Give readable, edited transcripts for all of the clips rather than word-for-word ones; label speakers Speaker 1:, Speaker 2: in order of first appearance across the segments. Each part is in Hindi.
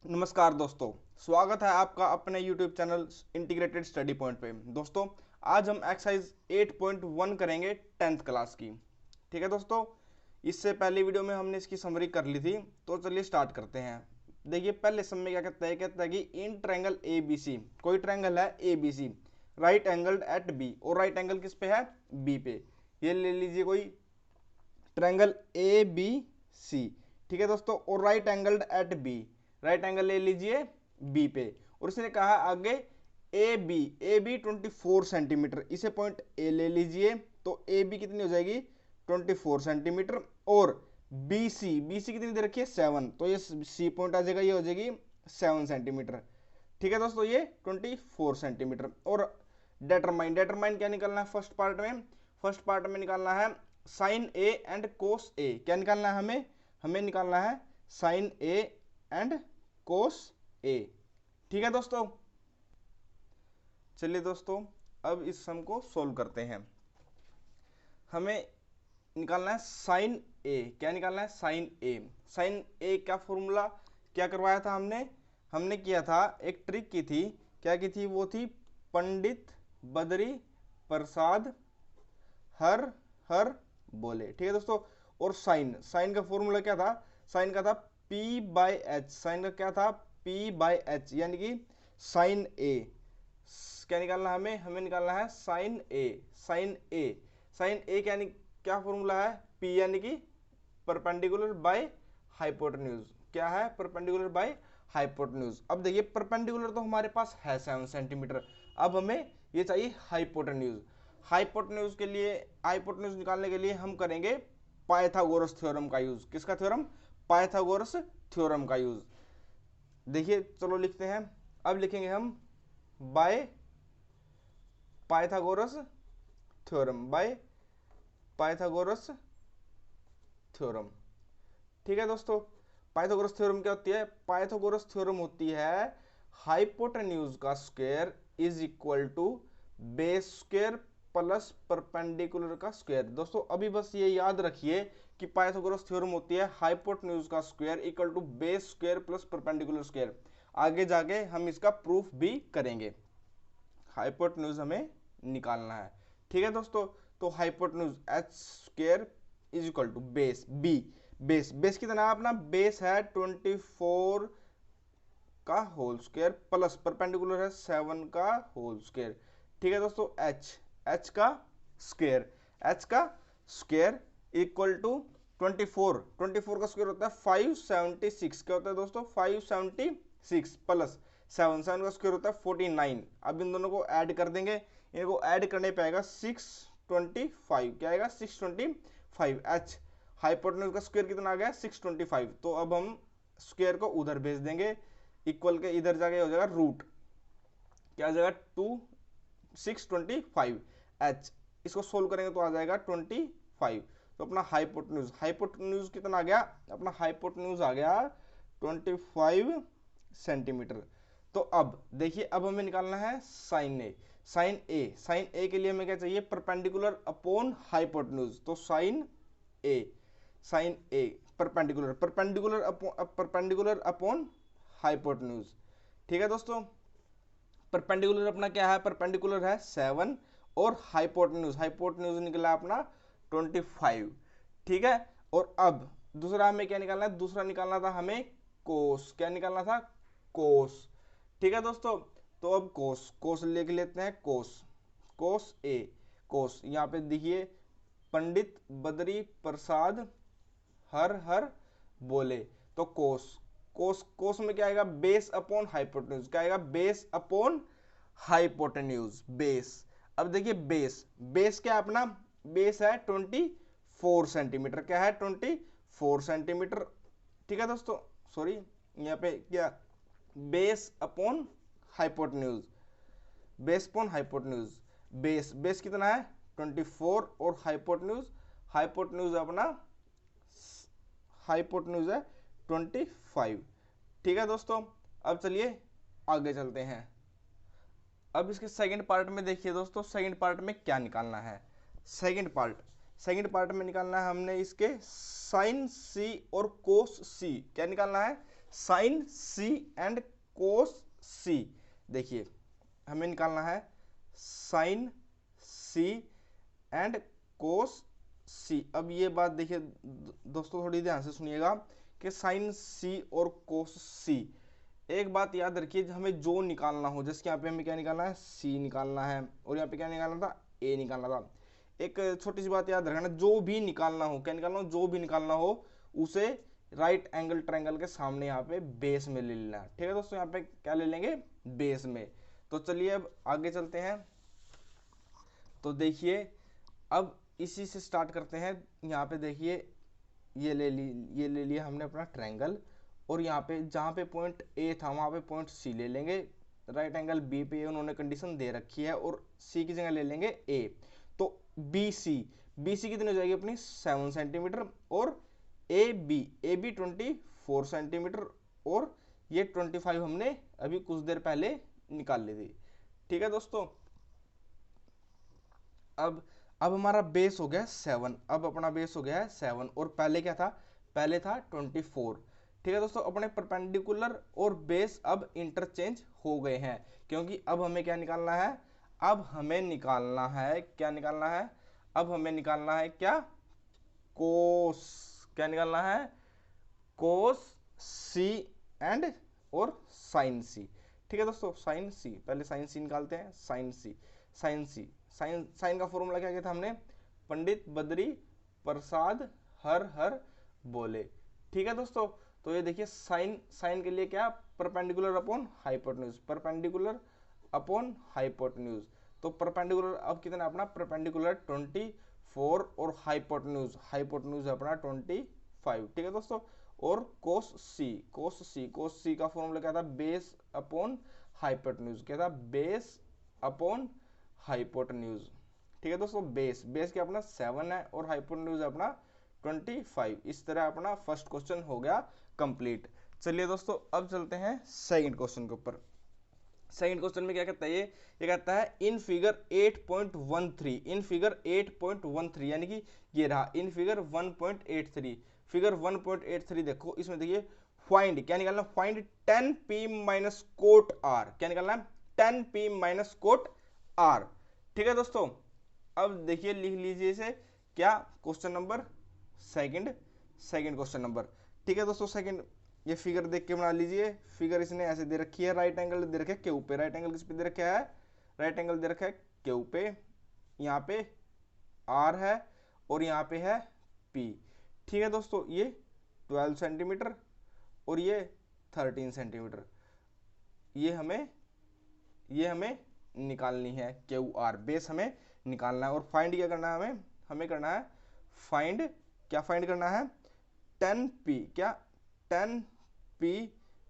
Speaker 1: नमस्कार दोस्तों, स्वागत है आपका अपने YouTube channel integrated study point पे। दोस्तों, आज हम एक्सरसाइज 8.1 करेंगे 10th क्लास की। ठीक है दोस्तों, इससे पहली वीडियो में हमने इसकी समरी कर ली थी, तो चलिए स्टार्ट करते हैं। देखिए पहले सम में क्या कहता है कि इन ट्रायंगल ए बी सी, कोई ट्रायंगल है A B C, right angled at B, और राइट एंगल किस पे है? बी पे। ये ले लीजिए कोई ट्रायंगल ए बी सी, ठीक है दोस्तों, और right angled at B, right angle ले लीजिए बी पे, और इसने कहा आगे ए बी 24 सेंटीमीटर, इसे पॉइंट ए ले लीजिए, तो ए बी कितनी हो जाएगी? 24 सेंटीमीटर, और बी सी कितनी दे रखी है? 7, तो ये सी पॉइंट आ जाएगा, ये हो जाएगी 7 सेंटीमीटर। ठीक है दोस्तों, ये 24 सेंटीमीटर। और डेटरमाइन क्या निकालना है? फर्स्ट पार्ट में निकालना है साइन ए एंड कोस ए। क्या निकालना है हमें निकालना है साइन ए एंड कोस ए। ठीक है दोस्तों, चलिए दोस्तों अब इस सम को सोल्व करते हैं। हमें निकालना है साइन ए। क्या निकालना है? साइन ए का फॉर्मूला क्या करवाया था हमने किया था, एक ट्रिक की थी। क्या की थी? वो थी पंडित बद्री प्रसाद हर हर बोले। ठीक है दोस्तों, और साइन का फॉर्मूला क्या था? साइन का था P बाई एच। साइन का क्या था? P बाई एच, यानी कि साइन ए। क्या निकालना है हमें निकालना है साइन ए क्या फॉर्मूला है? P यानी कि परपेंडिकुलर बाय हाइपोटेन्यूज। क्या है? Perpendicular by hypotenuse. अब देखिए परपेंडिकुलर तो हमारे पास है 7 सेंटीमीटर, अब हमें ये चाहिए हाइपोटेन्यूज। हाइपोटेन्यूज निकालने के लिए हम करेंगे पाइथागोरस थ्योरम का यूज। किसका थ्योरम? पाइथागोरस थ्योरम का यूज। देखिए चलो लिखते हैं। अब लिखेंगे हम बाय पाइथागोरस थ्योरम। ठीक है दोस्तों, पाइथागोरस थ्योरम क्या होती है? पाइथागोरस थ्योरम होती है हाइपोटेन्यूज का square is equal to base square plus perpendicular का स्क्वायर। दोस्तों अभी बस ये याद रखिए कि पाइथागोरस थ्योरम होती है हाइपोटेन्यूज का square equal to base square plus perpendicular square. आगे जाके हम इसका प्रूफ भी करेंगे। हाइपोटेन्यूज हमें निकालना है। ठीक है दोस्तों, तो hypotenuse H square is equal to base B. Base कितना है अपना? बेस है 24 का होल स्क्वायर प्लस परपेंडिकुलर है 7 का होल स्क्वायर। ठीक है दोस्तों, एच का स्क्वायर इक्वल टू 24 का स्क्वायर होता है 576। क्या होता है दोस्तों? 576 प्लस 7 का स्क्वायर होता है 49। अब इन दोनों को ऐड कर देंगे, इनको ऐड करने पे आएगा 625। क्या आएगा? 625। एच हाइपोटेन्यूज का स्क्वायर कितना आ गया? 625। तो अब हम स्क्वायर को उधर भेज देंगे, इक्वल के इधर जाके हो जाएगा रूट। क्या आ जाएगा? 625 एच। इसको सोल्व करेंगे तो आ जाएगा 25। तो अपना हाइपोटेन्यूज कितना आ गया? अपना हाइपोटेन्यूज आ गया 25 सेंटीमीटर। तो अब देखिए, अब हमें निकालना है साइन ए के लिए हमें क्या चाहिए? Perpendicular upon hypotenuse. तो साइन ए परपेंडिकुलर अपॉन हाइपोटेन्यूज। ठीक है दोस्तों, परपेंडिकुलर अपना क्या है? परपेंडिकुलर है 7, और हाइपोटेन्यूज निकला अपना 25। ठीक है, और अब दूसरा हमें क्या निकालना है? दूसरा निकालना था हमें कोस। क्या निकालना था? कोस। ठीक है दोस्तों, तो अब कोस लिख लेते हैं। कोस यहाँ पे देखिए पंडित बद्री प्रसाद हर बोले, तो कोस में क्या आएगा? Base upon hypotenuse. क्या आएगा? Base upon hypotenuse, base. अब देखिए बेस क्या अपना? बेस है 24 सेंटीमीटर। क्या है? 24 सेंटीमीटर। ठीक है दोस्तों, सॉरी यहाँ पे क्या? बेस अपॉन हाइपोटेन्यूज, बेस कितना है? 24, और हाइपोटेन्यूज अपना हाइपोटेन्यूज है 25। ठीक है दोस्तों, अब चलिए आगे चलते हैं। अब इसके सेकंड पार्ट में देखिए दोस्तों, सेकंड पार्ट में क्या निकालना है? सेकंड पार्ट में निकालना है हमने इसके साइन सी और कोस सी। क्या निकालना है? साइन सी एंड कोस सी। देखिए हमें निकालना है साइन सी एंड कोस सी। अब ये बात देखिए दोस्तों थोड़ी ध्यान से सुनिएगा कि साइन सी और कोस सी, एक बात याद रखिए, हमें जो निकालना हो, जैसे यहाँ पे हमें क्या निकालना है, सी निकालना है, और यहाँ पे क्या निकालना था, ए निकालना था। एक छोटी सी बात याद रखना, जो भी निकालना हो, क्या निकालना हो, जो भी निकालना हो उसे राइट एंगल ट्रायंगल के सामने यहाँ पे बेस में ले लेना। ठीक है दोस्तों, यहाँ पे क्या ले लेंगे, बेस में। तो चलिए अब आगे चलते हैं। तो देखिए अब इसी से स्टार्ट करते हैं। यहाँ पे देखिए ये ले लिया हमने अपना ट्रायंगल, और यहाँ पे जहाँ पे पॉइंट ए था वहाँ पे पॉइंट सी ले लेंगे। राइट एंगल बी पे उन्होंने कंडीशन दे रखी है, और सी की जगह ले लेंगे ए। तो बी सी कितनी हो जाएगी अपनी 7 सेंटीमीटर, और ए बी 24 सेंटीमीटर, और ये 25 हमने अभी कुछ देर पहले निकाल ली थी। ठीक है दोस्तों, अब हमारा बेस हो गया 7। अब अपना बेस हो गया है 7, और पहले क्या था, पहले था 24। ठीक है दोस्तों, अपने परपेंडिकुलर और बेस अब इंटरचेंज हो गए हैं, क्योंकि अब हमें क्या निकालना है, अब हमें निकालना है, क्या निकालना है, अब हमें निकालना है क्या, कोस। क्या निकालना है, कोस सी एंड और साइन सी। ठीक है दोस्तों, साइन सी, पहले साइन सी निकालते हैं, साइन सी, साइन सी, साइन साइन का फॉर्मूला क्या किया था हमने, पंडित बद्री प्रसाद हर हर बोले। ठीक है दोस्तों, तो ये देखिए साइन, साइन के लिए क्या, perpendicular upon hypotenuse, perpendicular upon hypotenuse. तो परपेंडिकुलर अब कितना अपना, परपेंडिकुलर 24, और हाइपोटेन्यूज, हाइपोटेन्यूज अपना 25। ठीक है दोस्तों, और कोस सी, कोस सी, कोस सी का फॉर्मूला क्या था, बेस अपॉन हाइपोटेन्यूज। क्या था, बेस अपॉन हाइपोटेन्यूज। ठीक है दोस्तों, बेस, बेस क्या अपना 7 है, और हाइपोटेन्यूज अपना 25। इस तरह अपना फर्स्ट क्वेश्चन हो गया कंप्लीट। चलिए दोस्तों अब चलते हैं सेकंड क्वेश्चन के ऊपर। सेकंड क्वेश्चन में क्या कहता है, ये कहता है इन फिगर 8.13, इन फिगर 8.13, यानी कि ये रहा इन फिगर 1.83, फिगर 1.83 देखो, इसमें देखिए फाइंड, क्या निकालना, find 10p minus cot are. क्या निकालना है, 10p माइनस कोट आर। ठीक है दोस्तों, अब देखिए लिख लीजिए इसे, क्या, question number second, second question number. ठीक है दोस्तों, सेकंड, ये फिगर देख के बना लीजिए। फिगर इसने ऐसे दे रखी है, राइट एंगल दे रखा है क्यू पे, राइट एंगल किस पे दे रखा है, राइट एंगल दे रखा है क्यू पे। यहाँ पे आर है, और यहाँ पे है पी। ठीक है दोस्तों, ये 12 सेंटीमीटर और ये 13 सेंटीमीटर, ये हमें निकालनी है, क्यू आर बेस हमें निकालना है। और फाइंड क्या करना है, हमें करना है फाइंड, क्या फाइंड करना है, 10p, क्या 10p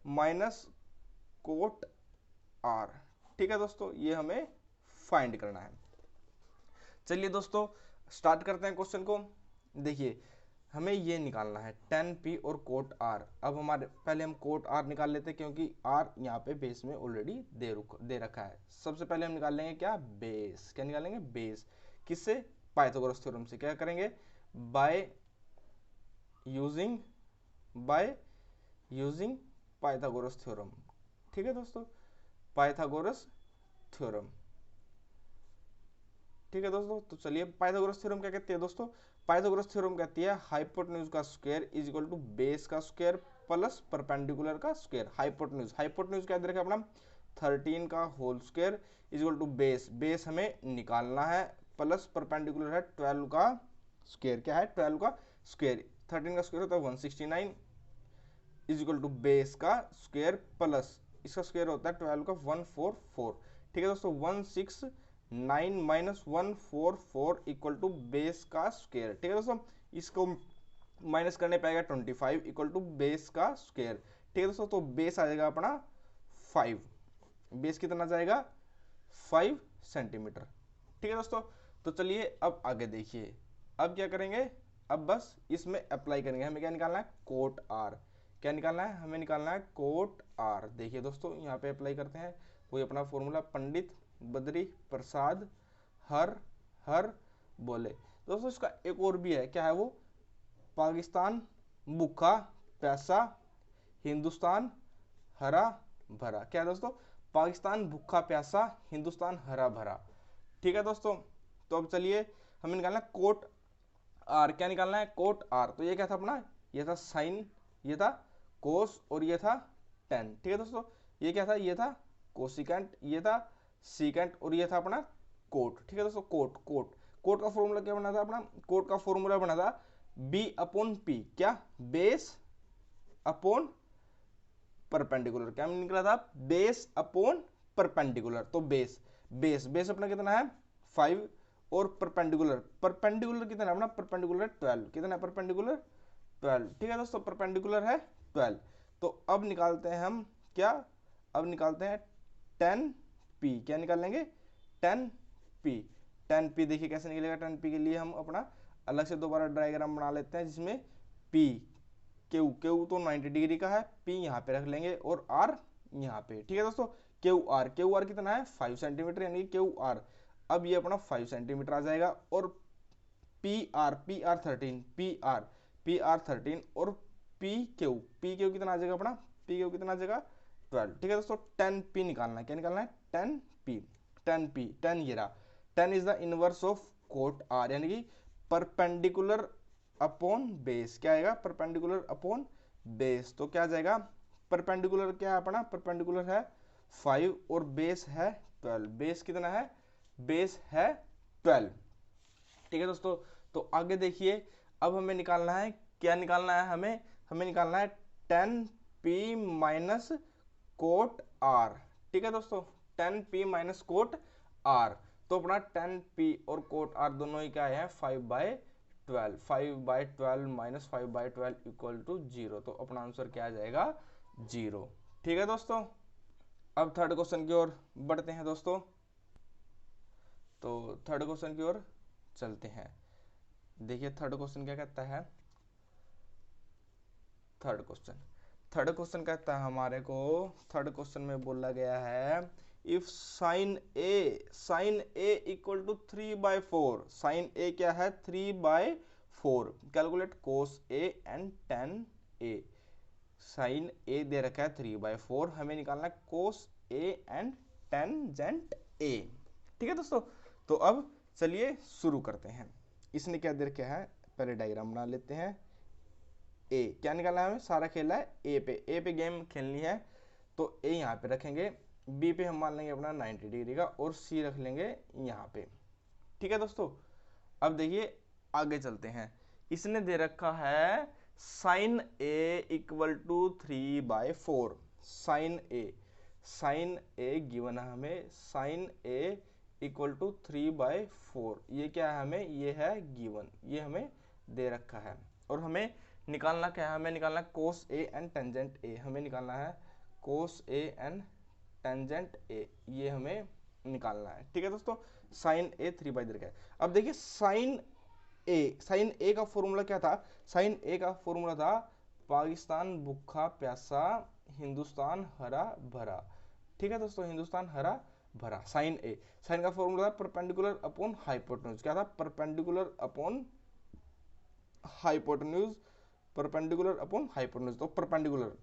Speaker 1: माइनस कोट आर। ठीक है दोस्तों, ये हमें फाइंड करना है। चलिए दोस्तों स्टार्ट करते हैं क्वेश्चन को। देखिए हमें ये निकालना है 10p और कोट आर। अब हमारे पहले हम कोट आर निकाल लेते हैं, क्योंकि आर यहाँ पे बेस में ऑलरेडी दे रखा है। सबसे पहले हम निकाल लेंगे क्या, बेस। क्या निकालेंगे, बेस, किससे, पाइथागोरस थ्योरम से। क्या करेंगे, बाय यूजिंग पाइथागोरस थ्योरम। ठीक है दोस्तों, पाइथागोरस थ्योरम। ठीक है दोस्तों, तो चलिए पाइथागोरस थ्योरम क्या कहती है दोस्तों, पाइथागोरस थ्योरम कहती है हाइपोटेन्यूज का square is equal to base का स्क्वायर प्लस परपेंडिकुलर का स्क्वायर। हाइपोटेन्यूज, हाइपोटेन्यूज क्या दे रखा है अपना, 13 का whole square is equal to base, base हमें निकालना है, प्लस परपेंडिकुलर है 12 का स्क्वायर। क्या है, 12 का स्क्वायर, 13 का स्क्वायर होता है 169 इज इक्वल टू बेस का स्क्वायर प्लस इसका स्क्वायर होता है 12 का 144। ठीक है दोस्तों, 169 माइनस 144 इक्वल टू बेस का स्क्वायर। ठीक है दोस्तों, इसको माइनस करने पाएगा 25 इक्वल टू बेस का स्क्वायर। ठीक है दोस्तों, तो बेस आ जाएगा अपना 5, बेस कितना जाएगा 5 सेंटीमीटर। ठीक है दोस्तों, तो चलिए अब आगे देखिए, अब क्या करेंगे, अब बस इसमें अप्लाई करेंगे। हमें क्या निकालना है, कोट आर। क्या निकालना है, हमें निकालना है कोट आर। देखिए दोस्तों यहाँ पे अप्लाई करते हैं, वही अपना फॉर्मूला, पंडित बद्री प्रसाद हर हर बोले। दोस्तों इसका एक और भी है, क्या है वो, पाकिस्तान भूखा पैसा हिंदुस्तान हरा भरा। क्या है दोस्तों, पाकिस्तान भूखा प्यासा, हिंदुस्तान हरा भरा। ठीक है दोस्तों, तो अब चलिए हमें निकालना है कोट आर। क्या निकालना है, कोट आर। तो ये क्या था अपना, ये था साइन, ये था कोस और ये था टेन। ठीक है दोस्तों, ये क्या था, ये था कोसिकेंट, ये था सीकेंट और ये था अपना कोट। ठीक है दोस्तों, कोट कोट कोट का फॉर्मूला क्या बना था अपना, कोट का फॉर्मूला बना था बी अपॉन पी। क्या, बेस अपॉन परपेंडिकुलर। क्या निकला था, बेस अपॉन परपेंडिकुलर। तो बेस बेस बेस अपना कितना है 5 और परपेंडिकुलर परपेंडिकुलर कितना है अपना, परपेंडिकुलर 12। कितना है परपेंडिकुलर 12। ठीक है दोस्तों, परपेंडिकुलर है 12। तो अब निकालते हैं हम क्या, अब निकालते हैं 10p। क्या निकाल लेंगे 10p। 10p देखिए कैसे निकलेगा, 10p के लिए हम अपना अलग से दोबारा डायग्राम बना लेते हैं जिसमें p क्यू क्यू तो 90 डिग्री का है, p यहाँ पे रख लेंगे और r यहाँ पे। ठीक है दोस्तों, क्यू आर कितना है 5 सेंटीमीटर, यानी क्यू आर। अब ये अपना 5 सेंटीमीटर आ जाएगा और पी आर 13 पी आर 13 और पी क्यू कितना आ जाएगा अपना, पी क्यू कितना आ जाएगा 12। ठीक है दोस्तों, 10p निकालना है। क्या निकालना है 10p 10 ये रहा। 10 is the inverse of cot R, यानी कि परपेंडिकुलर अपॉन बेस। क्या आएगा, परपेंडिकुलर अपॉन बेस। तो क्या आ जाएगा, परपेंडिकुलर क्या है अपना, परपेंडिकुलर है 5 और बेस है 12। बेस कितना है, बेस है 12। ठीक है दोस्तों, तो आगे देखिए अब हमें निकालना है, क्या निकालना है हमें, हमें निकालना है 10p माइनस कोट आर। ठीक है दोस्तों, 10p माइनस कोट आर। तो अपना 10p और कोट आर दोनों ही क्या है 5/12। 5/12 माइनस 5/12 इक्वल टू 0। तो अपना आंसर क्या आ जाएगा 0। ठीक है दोस्तों, अब थर्ड क्वेश्चन की ओर बढ़ते हैं दोस्तों। तो थर्ड क्वेश्चन की ओर चलते हैं। देखिए थर्ड क्वेश्चन क्या कहता है, थर्ड क्वेश्चन कहता है हमारे को, थर्ड क्वेश्चन में बोला गया है if sine A equal to 3/4। Sine A क्या है 3/4। Calculate cos A and tan A. Sine A दे रखा है 3/4, हमें निकालना है कोस ए एंड टेंजेंट ए। ठीक है दोस्तों, तो अब चलिए शुरू करते हैं। इसने क्या दे रखा है, पहले डायग्राम बना लेते हैं। ए क्या निकालना है हमें, सारा खेला है ए पे गेम खेलनी है। तो ए यहाँ पे रखेंगे, बी पे हम मान लेंगे अपना 90 डिग्री का और सी रख लेंगे यहाँ पे। ठीक है दोस्तों, अब देखिए आगे चलते हैं। इसने दे रखा है sine A equal to 3/4। Sine A given है हमें, साइन ए इक्वल टू 3/4। ये क्या है हमें, ये है गिवन, ये हमें दे रखा है। और हमें निकालना क्या है, हमें निकालना कोस ए एंड टेंजेंट ए। हमें निकालना है कोस ए एंड टेंजेंट ए, ये हमें निकालना है। ठीक है दोस्तों, साइन ए 3/3 दे रखा है। अब देखिए साइन ए का फॉर्मूला क्या था, साइन ए का फॉर्मूला था पाकिस्तान भूखा प्यासा, हिंदुस्तान हरा भरा। ठीक है दोस्तों, हिंदुस्तान हरा भरा। साइन का फॉर्मूला था परपेंडिकुलर अपॉन हाइपोटेन्यूज। क्या था, perpendicular upon hypotenuse, perpendicular upon hypotenuse. तो परपेंडिकुलर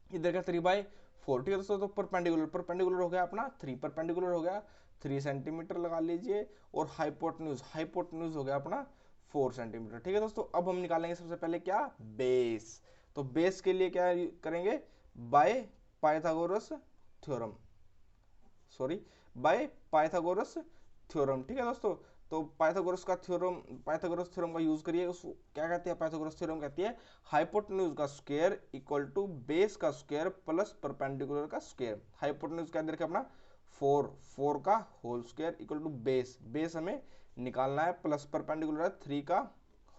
Speaker 1: इधर का 3/4। ठीक है दोस्तों, तो परपेंडिकुलर हो गया अपना 3, परपेंडिकुलर हो गया 3 सेंटीमीटर लगा लीजिए, और हाइपोटेन्यूज हो गया अपना 4 सेंटीमीटर। ठीक है दोस्तों, अब हम निकालेंगे सबसे पहले क्या, बेस। तो बेस के लिए क्या करेंगे, by Pythagoras theorem, by Pythagoras theorem. ठीक है दोस्तों, तो पाइथागोरस थ्योरम का यूज करिए। उसको क्या कहते हैं, पाइथागोरस थ्योरम कहती है हाइपोटेन्यूज का स्क्वायर इक्वल टू बेस का स्क्वायर प्लस परपेंडिकुलर का स्क्वायर। हाइपोटेन्यूज क्या दे रखा अपना 4 का whole square equal to base हमें निकालना है, प्लस परपेंडिकुलर है 3 का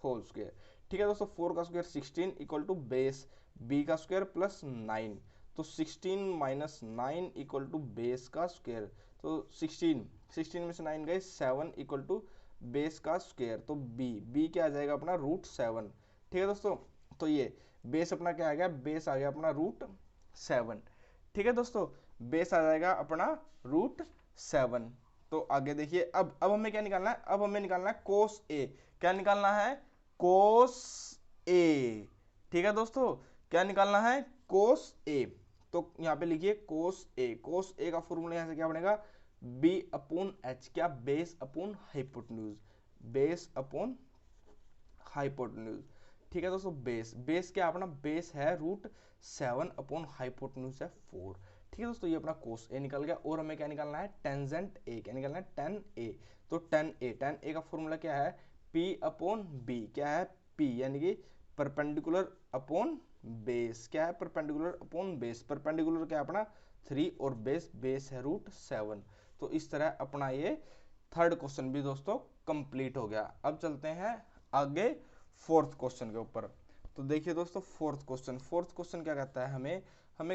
Speaker 1: होल स्क्वायर। ठीक है दोस्तों, 4 का square 16 equal to base B का स्क्वायर प्लस 9। तो 16 माइनस 9 इक्वल टू बेस का स्क्वायर। तो 16 में से 9 गए 7 इक्वल टू बेस का स्क्वायर। तो बी क्या आ जाएगा अपना √7। ठीक है दोस्तों, तो ये बेस अपना क्या आ गया, बेस आ गया अपना √7। ठीक है दोस्तों, बेस आ जाएगा अपना √7। तो आगे देखिए अब हमें क्या निकालना है, अब हमें निकालना है कोस ए। क्या निकालना है, कोस ए। ठीक है दोस्तों, क्या निकालना है, कोस ए, तो यहाँ पे लिखिए कोस ए। कोस ए का फॉर्मूला यहाँ से क्या बनेगा, बी अपॉन एच, क्या, base upon hypotenuse, base upon hypotenuse. ठीक है दोस्तों, बेस, बेस क्या अपना, बेस है √7 अपॉन हाइपोटेन्यूज है 4। ठीक है दोस्तों, ये अपना कोस ए निकल गया। और हमें क्या निकालना है, टेंजेंट ए, क्या निकालना है, टेन ए। तो टेन ए का फॉर्मूला क्या है, पी अपॉन बी, क्या है, पी यानी कि परपेंडिकुलर अपॉन बेस, क्या है, परपेंडिकुलर अपॉन बेस। परपेंडिकुलर क्या है अपना 3 और बेस है √7। तो इस तरह अपना ये थर्ड क्वेश्चन भी दोस्तों कंप्लीट हो गया। अब चलते हैं आगे फोर्थ क्वेश्चन के ऊपर। तो देखिए दोस्तों, फोर्थ क्वेश्चन क्या कहता है, हमें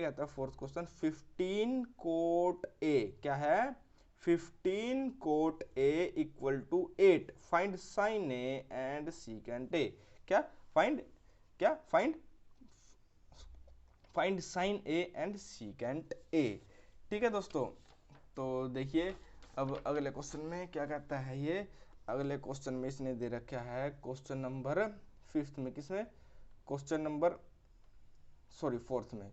Speaker 1: कहता है फोर्थ क्वेश्चन 15 कोट ए, क्या है, 15 cot A equal to 8, find sine A and secant A, क्या find, find sine A and secant A. ठीक है दोस्तों, तो देखिए अब अगले क्वेश्चन में क्या कहता है ये। अगले क्वेश्चन में इसने दे रखा है क्वेश्चन नंबर फिफ्थ में, किसमें, क्वेश्चन नंबर फोर्थ में,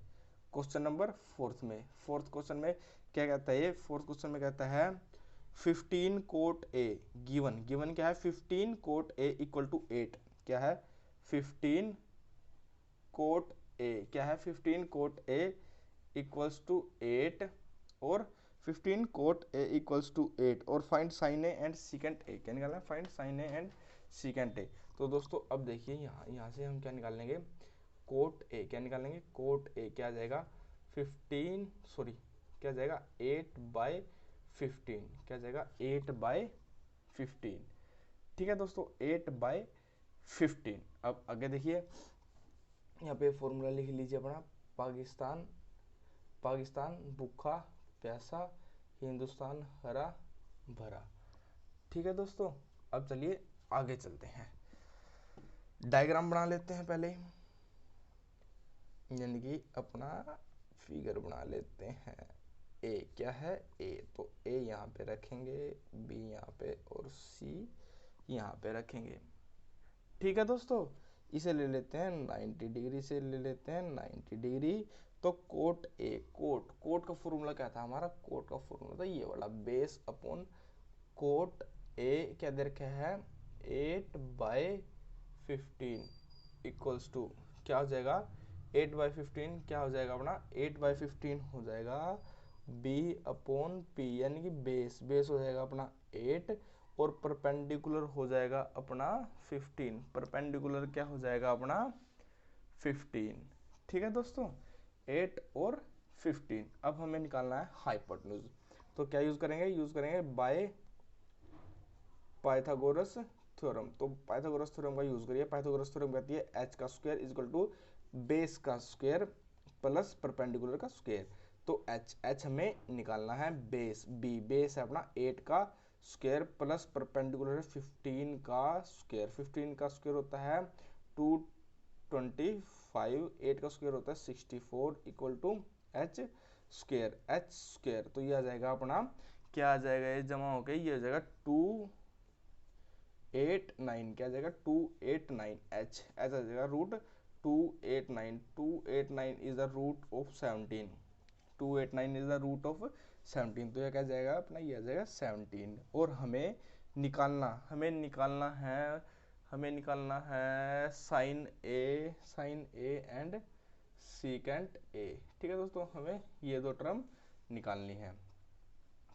Speaker 1: क्वेश्चन नंबर फोर्थ क्वेश्चन में क्या कहता है ये, फोर्थ क्वेश्चन में कहता है 15 कोट ए गिवन क्या है, 15 कोट ए इक्वल टू 8, क्या है, 15 कोट ए, क्या है, 15 कोट ए इक्वल्स टू 8 और 15 कोट ए इक्वल्स टू 8 और find sine A and secant A, क्या निकालना है, find sine A and secant ए। तो दोस्तों अब देखिए यहाँ से हम क्या निकाल लेंगे, कोट ए, क्या निकाल लेंगे, कोट ए क्या आ जाएगा 8/15, क्या जाएगा 8/15। ठीक है दोस्तों, 8/15। अब आगे देखिए, यहाँ पे फॉर्मूला लिख लीजिए अपना, पाकिस्तान भूखा प्यासा, हिंदुस्तान हरा भरा। ठीक है दोस्तों, अब चलिए आगे चलते हैं, डायग्राम बना लेते हैं पहले, यानी कि अपना फिगर बना लेते हैं। ए क्या है, ए, तो ए यहाँ पे रखेंगे, बी यहाँ पे और सी यहाँ पे रखेंगे। ठीक है दोस्तों, इसे ले लेते हैं 90 डिग्री से, ले लेते हैं 90 डिग्री। तो कोट ए, कोट का फॉर्मूला क्या था हमारा, कोट का फॉर्मूला था ये वाला, बेस अपॉन कोट ए क्या दे रखा है 8/15 इक्वल्स टू, क्या हो जाएगा 8/15, क्या हो जाएगा अपना 8/15 हो जाएगा बी अपॉन पी, यानी कि बेस हो जाएगा अपना 8 और परपेंडिकुलर हो जाएगा अपना 15, परपेंडिकुलर क्या हो जाएगा अपना 15। ठीक है दोस्तों, 8 और 15। अब हमें निकालना है हाइपोटेन्यूज। तो क्या यूज करेंगे बाय पाइथागोरस थ्योरम। तो पाइथागोरस थ्योरम का यूज करिए। पाइथागोरस थ्योरम कहती है h का स्क्वायर इक्वल टू बेस का स्क्वायर प्लस परपेंडिकुलर का स्क्वायर। तो h हमें निकालना है बेस है अपना 8 का स्क्वायर प्लस परपेंडिकुलर 15 का स्क्वायर। 15 का स्क्वायर होता है 225, 8 का स्क्वायर होता है 64 इक्वल टू h स्क्वायर। तो ये आ जाएगा अपना, क्या आ जाएगा, ये जमा हो गया, ये आ जाएगा 289, क्या आ जाएगा 289, h आ जाएगा √289, 289 is the root of 17, 289 is the root of 17। तो ये क्या जाएगा अपना, ये आ जाएगा 17। और हमें निकालना है sine A and secant A. ठीक है दोस्तों, हमें ये दो टर्म निकालनी है।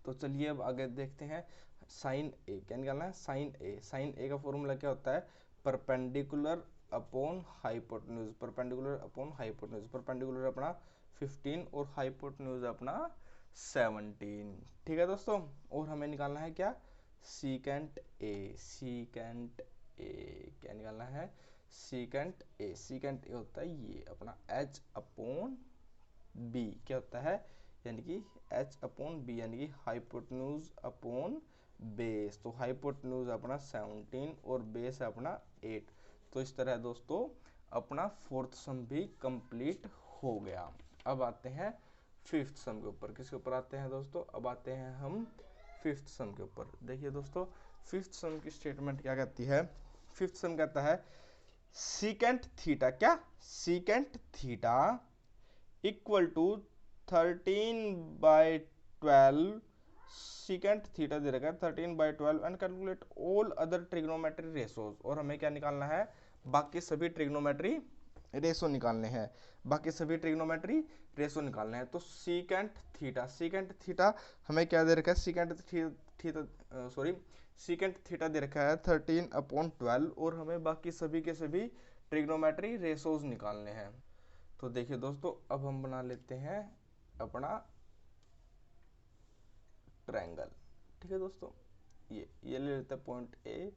Speaker 1: तो चलिए अब आगे देखते हैं, साइन ए क्या निकालना है, साइन ए का फॉर्मूला क्या होता है, परपेंडिकुलर अपॉन हाइपोटेन्यूज, परपेंडिकुलर अपना 15 और हाइपोटेन्यूज अपना 17। ठीक है दोस्तों, और हमें निकालना है क्या, सीकेंट ए क्या निकालना है, सीकेंट ए होता है ये अपना h अपॉन बी, क्या होता है, यानी कि h अपॉन बी, यानी कि हाइपोटेन्यूज अपॉन बेस। तो हाइपोटेन्यूज अपना 17 और बेस है अपना 8। तो इस तरह दोस्तों अपना फोर्थ सम भी कंप्लीट हो गया। अब आते हैं फिफ्थ सम के ऊपर। किसके ऊपर आते हैं दोस्तों, अब आते हैं हम फिफ्थ सम के ऊपर। देखिए दोस्तों, फिफ्थ सम की स्टेटमेंट क्या कहती है, फिफ्थ सम कहता है सीकेंट थीटा, क्या, secant theta equal to 13/12 secant theta दे रखा है 13/12 and calculate all other trigonometry ratios. और हमें क्या निकालना है, बाकी सभी ट्रिग्नोमेट्री रेशो निकालने हैं, बाकी सभी ट्रिग्नोमेट्री रेशो निकालने हैं। तो सीकेंट थीटा हमें क्या दे रखा है, सीकेंट थीटा दे रखा है 13/12 और हमें बाकी सभी के सभी ट्रिग्नोमेट्री रेशोज निकालने हैं। तो देखिए दोस्तों, अब हम बना लेते हैं अपना ट्रायंगल। ठीक है दोस्तों, ये ले लेते हैं पॉइंट ए,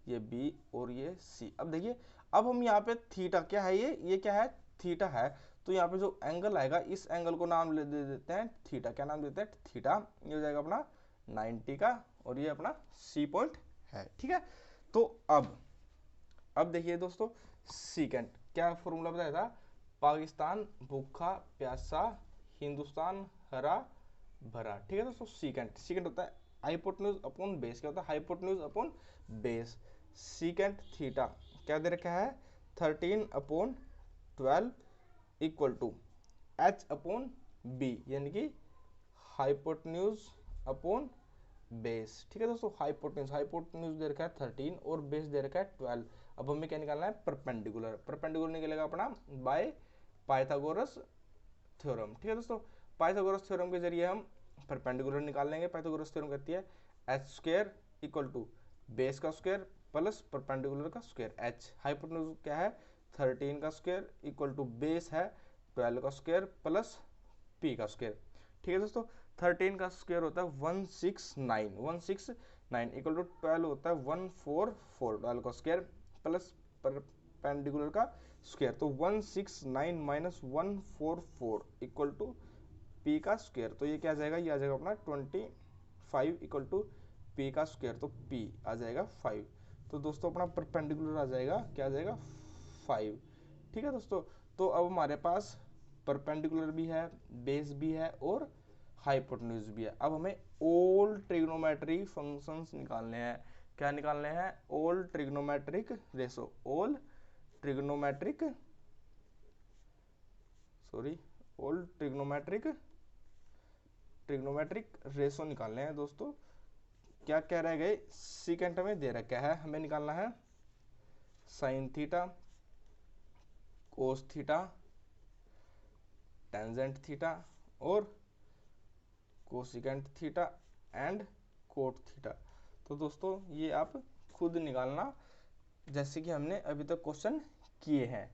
Speaker 1: ये बी और ये सी। अब देखिए, अब हम यहाँ पे थीटा क्या है, ये क्या है, थीटा है। तो यहाँ पे जो एंगल आएगा, इस एंगल को नाम दे देते हैं थीटा। क्या नाम देते हैं, थीटा। ये हो जाएगा अपना 90 का और ये अपना सी पॉइंट है। ठीक है, तो अब देखिए दोस्तों, सीकेंट क्या फॉर्मूला बताया था, पाकिस्तान भूखा प्यासा, हिंदुस्तान हरा भरा। ठीक है दोस्तों, सीकेंट होता है हाइपोटेन्यूज अपॉन बेस। क्या होता है, hypotenuse upon base. Secant theta क्या दे रखा है, 13/12 equal to H upon B, यानी कि हाइपोटेन्यूज अपॉन बेस। ठीक है दोस्तों, हाइपोटेन्यूज दे रखा है 13 और बेस दे रखा है 12। अब हमें क्या निकालना है, परपेंडिकुलर निकलेगा अपना बाय पाइथागोरस थ्योरम। ठीक है दोस्तों, पाइथागोरस थ्योरम के जरिए हम परपेंडिकुलर निकाल लेंगे। पाइथागोरस थ्योरम कहती है H square equal to base का स्क्वायर प्लस परपेंडिकुलर का स्क्वायर। एच हाइपोटेन्यूज क्या है, 13 का स्क्वायर इक्वल टू बेस है 12 का स्क्वायर प्लस पी का स्क्वायर। ठीक है दोस्तों, 13 का स्क्वायर होता है 169 इक्वल टू 12 होता है 144, 12 का स्क्वायर प्लस परपेंडिकुलर का स्क्वायर। तो 169 माइनस 144 इक्वल टू पी का स्क्वायर। तो ये क्या आ जाएगा, ये आ जाएगा अपना 25 इक्वल टू पी का स्क्वायर। तो पी आ जाएगा 5। तो दोस्तों अपना परपेंडिकुलर आ जाएगा, क्या आ जाएगा 5। ठीक है दोस्तों, तो अब हमारे पास परपेंडिकुलर भी है, बेस भी है और हाइपोटेन्यूज भी है। अब हमें ऑल ट्रिग्नोमेट्री फंक्शंस निकालने हैं। क्या निकालने हैं, all trigonometric ratio, all trigonometric ratio निकालने हैं दोस्तों। क्या कह रहे गए, सीकेंट में दे रखा है, हमें निकालना है sine theta, cos theta, tangent theta और cosecant theta and cot theta. तो दोस्तों ये आप खुद निकालना, जैसे कि हमने अभी तक क्वेश्चन किए हैं।